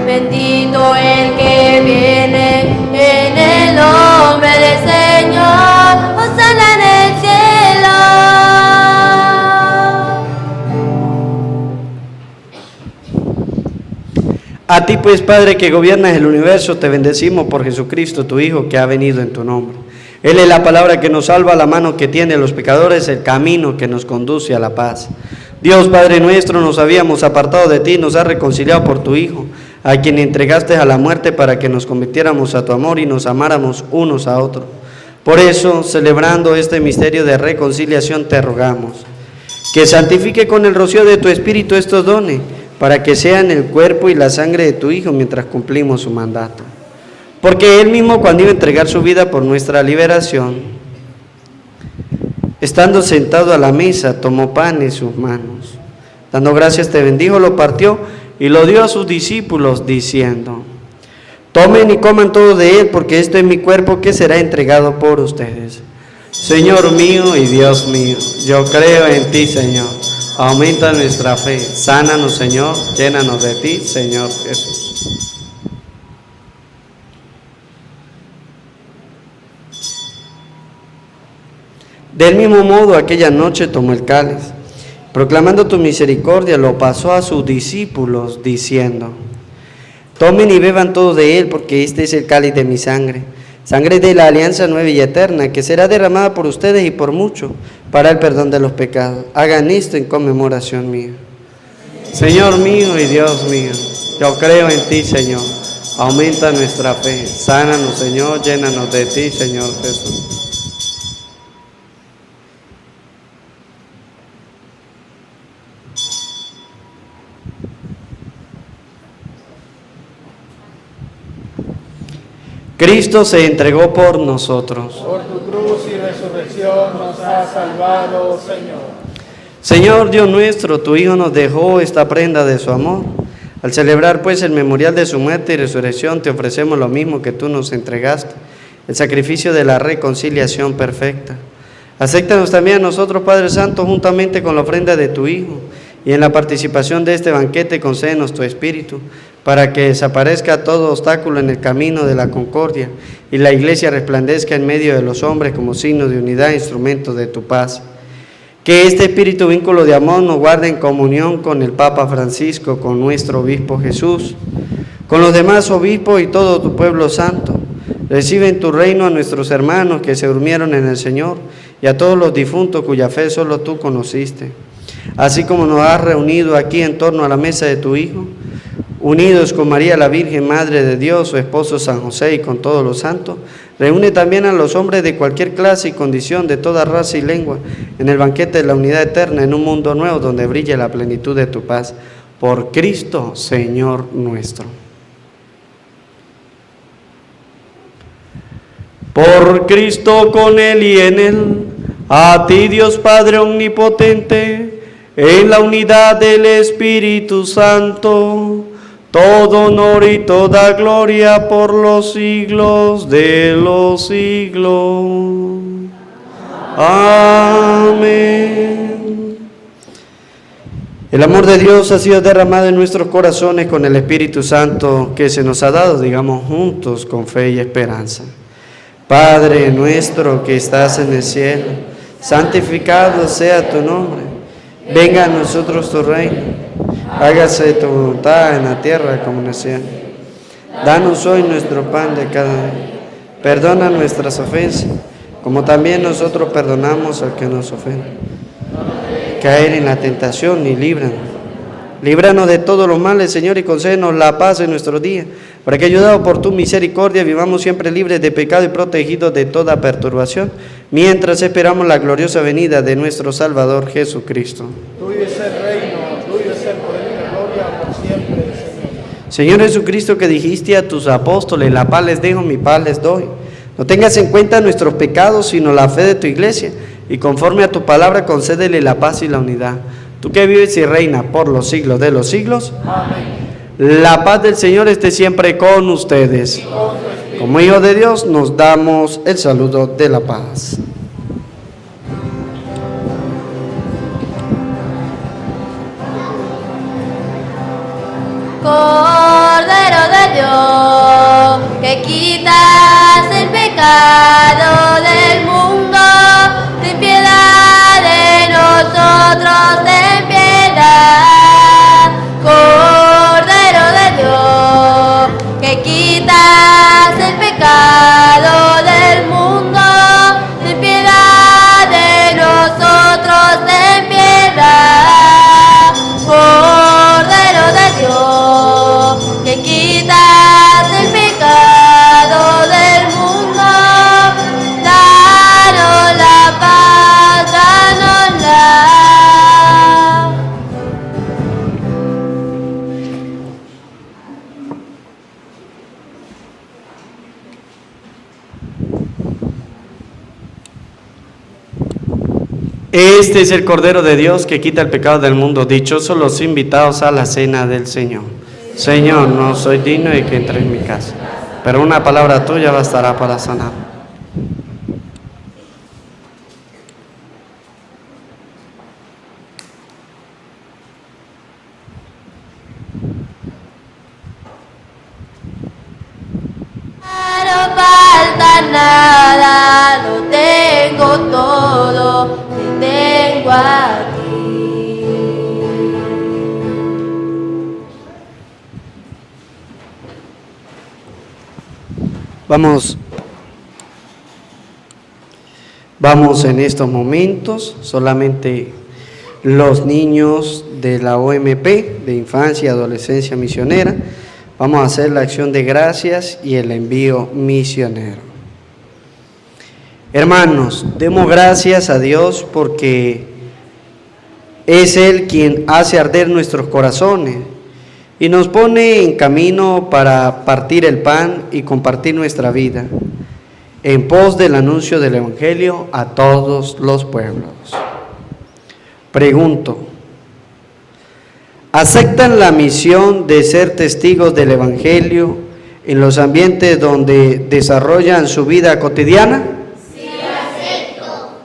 Bendito el que viene en el nombre del Señor, Hosana en el cielo. A ti pues, Padre, que gobiernas el universo, te bendecimos por Jesucristo, tu Hijo, que ha venido en tu nombre. Él es la palabra que nos salva, la mano que tiene los pecadores, el camino que nos conduce a la paz. Dios Padre nuestro, nos habíamos apartado de ti, nos has reconciliado por tu Hijo, a quien entregaste a la muerte para que nos convirtiéramos a tu amor y nos amáramos unos a otros. Por eso, celebrando este misterio de reconciliación, te rogamos que santifique con el rocío de tu Espíritu estos dones, para que sean el cuerpo y la sangre de tu Hijo mientras cumplimos su mandato. Porque Él mismo, cuando iba a entregar su vida por nuestra liberación, estando sentado a la mesa, tomó pan en sus manos. Dando gracias te bendijo, lo partió y lo dio a sus discípulos, diciendo: tomen y coman todo de él, porque esto es mi cuerpo que será entregado por ustedes. Señor mío y Dios mío, yo creo en ti, Señor. Aumenta nuestra fe. Sánanos, Señor. Llénanos de ti, Señor Jesús. Del mismo modo, aquella noche tomó el cáliz, proclamando tu misericordia, lo pasó a sus discípulos, diciendo: tomen y beban todos de él, porque este es el cáliz de mi sangre, sangre de la alianza nueva y eterna, que será derramada por ustedes y por muchos, para el perdón de los pecados. Hagan esto en conmemoración mía. Señor mío y Dios mío, yo creo en ti, Señor. Aumenta nuestra fe. Sánanos, Señor. Llénanos de ti, Señor Jesús. Cristo se entregó por nosotros. Por tu cruz y resurrección nos has salvado, Señor. Señor Dios nuestro, tu Hijo nos dejó esta prenda de su amor. Al celebrar pues el memorial de su muerte y resurrección, te ofrecemos lo mismo que tú nos entregaste, el sacrificio de la reconciliación perfecta. Acéptanos también a nosotros, Padre Santo, juntamente con la ofrenda de tu Hijo, y en la participación de este banquete concédenos tu Espíritu, para que desaparezca todo obstáculo en el camino de la concordia, y la Iglesia resplandezca en medio de los hombres como signo de unidad e instrumento de tu paz. Que este espíritu vínculo de amor nos guarde en comunión con el Papa Francisco, con nuestro Obispo Jesús, con los demás obispos y todo tu pueblo santo. Recibe en tu reino a nuestros hermanos que se durmieron en el Señor y a todos los difuntos cuya fe solo tú conociste. Así como nos has reunido aquí en torno a la mesa de tu Hijo, unidos con María la Virgen, Madre de Dios, su esposo San José y con todos los santos, Reúne también a los hombres de cualquier clase y condición, de toda raza y lengua, en el banquete de la unidad eterna, en un mundo nuevo donde brille la plenitud de tu paz. Por Cristo, Señor nuestro. Por Cristo, con Él y en Él, a ti Dios Padre Omnipotente, en la unidad del Espíritu Santo, todo honor y toda gloria por los siglos de los siglos. Amén. El amor de Dios ha sido derramado en nuestros corazones con el Espíritu Santo que se nos ha dado, digamos juntos, con fe y esperanza. Padre nuestro que estás en el cielo, santificado sea tu nombre. Venga a nosotros tu reino. Hágase tu voluntad en la tierra como en el cielo. Danos hoy nuestro pan de cada día. Perdona nuestras ofensas, como también nosotros perdonamos al que nos ofende. Caer en la tentación y líbranos. Líbranos de todos los males, Señor, y concédenos la paz en nuestros días, para que, ayudados por tu misericordia, vivamos siempre libres de pecado y protegidos de toda perturbación, mientras esperamos la gloriosa venida de nuestro Salvador Jesucristo. Tuyo es el reino, tuyo es el poder y la gloria por siempre, Señor. Señor Jesucristo, que dijiste a tus apóstoles, la paz les dejo, mi paz les doy. No tengas en cuenta nuestros pecados, sino la fe de tu iglesia, y conforme a tu palabra concédele la paz y la unidad. Tú que vives y reinas por los siglos de los siglos. Amén. La paz del Señor esté siempre con ustedes. Como hijos de Dios nos damos el saludo de la paz. Cordero de Dios, que quitas el pecado del mundo, ten piedad de nosotros, ten piedad. Cordero de Dios, que quitas el pecado del mundo, ten piedad de nosotros, ten piedad. Cordero de Dios, que quitas el pecado del mundo, danos la paz, danosla. Este es el Cordero de Dios que quita el pecado del mundo. Dichosos los invitados a la cena del Señor. Señor, no soy digno de que entre en mi casa, pero una palabra tuya bastará para sanar. No falta nada, lo tengo todo, te tengo aquí. Vamos en estos momentos, solamente los niños de la OMP, de Infancia y Adolescencia Misionera, vamos a hacer la acción de gracias y el envío misionero. Hermanos, demos gracias a Dios porque es Él quien hace arder nuestros corazones y nos pone en camino para partir el pan y compartir nuestra vida en pos del anuncio del Evangelio a todos los pueblos. Pregunto, ¿aceptan la misión de ser testigos del Evangelio en los ambientes donde desarrollan su vida cotidiana? Sí, acepto.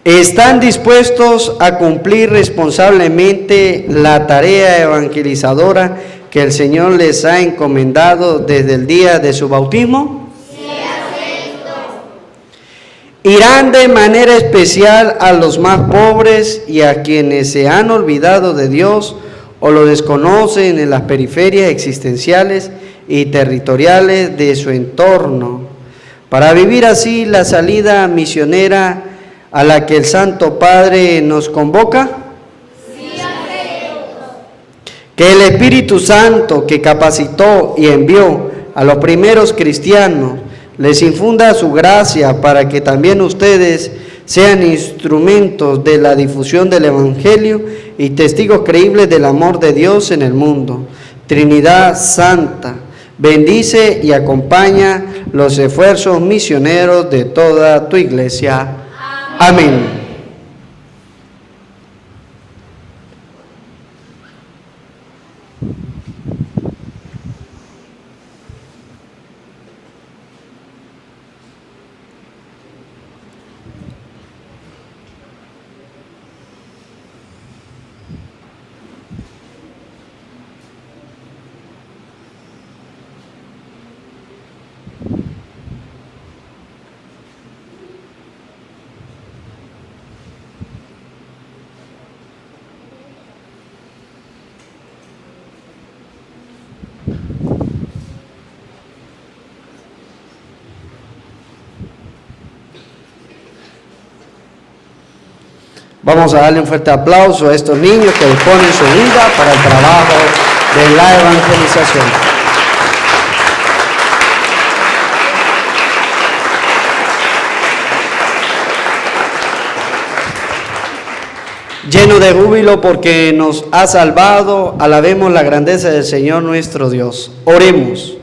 ¿Están dispuestos a cumplir responsablemente la tarea evangelizadora que el Señor les ha encomendado desde el día de su bautismo? Sí, acepto. ¿Irán de manera especial a los más pobres y a quienes se han olvidado de Dios o lo desconocen en las periferias existenciales y territoriales de su entorno, para vivir así la salida misionera a la que el Santo Padre nos convoca? Sí, acepto. Que el Espíritu Santo que capacitó y envió a los primeros cristianos les infunda su gracia para que también ustedes sean instrumentos de la difusión del Evangelio y testigos creíbles del amor de Dios en el mundo. Trinidad Santa, bendice y acompaña los esfuerzos misioneros de toda tu iglesia. Amén. Vamos a darle un fuerte aplauso a estos niños que disponen su vida para el trabajo de la evangelización. Lleno de júbilo porque nos ha salvado, alabemos la grandeza del Señor nuestro Dios. Oremos.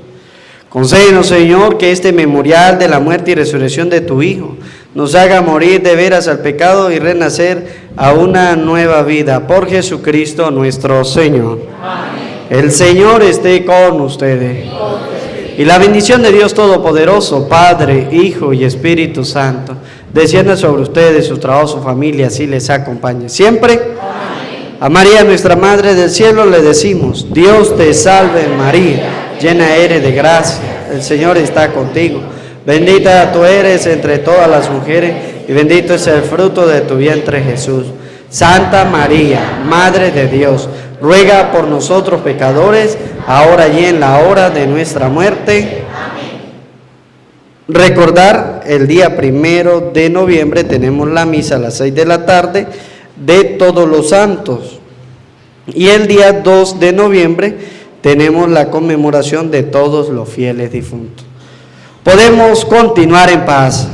Concédenos, Señor, que este memorial de la muerte y resurrección de tu Hijo nos haga morir de veras al pecado y renacer a una nueva vida. Por Jesucristo nuestro Señor. Amén. El Señor esté con ustedes. Y la bendición de Dios Todopoderoso, Padre, Hijo y Espíritu Santo, descienda sobre ustedes, su trabajo, su familia, así les acompañe siempre. Amén. A María, nuestra Madre del Cielo, le decimos: Dios te salve María, llena eres de gracia, el Señor está contigo. Bendita tú eres entre todas las mujeres y bendito es el fruto de tu vientre Jesús. Santa María, Madre de Dios, ruega por nosotros pecadores, ahora y en la hora de nuestra muerte. Amén. Recordar, el día 1 de noviembre tenemos la misa a las 6 de la tarde de Todos los Santos. Y el día 2 de noviembre tenemos la conmemoración de todos los fieles difuntos. Podemos continuar en paz.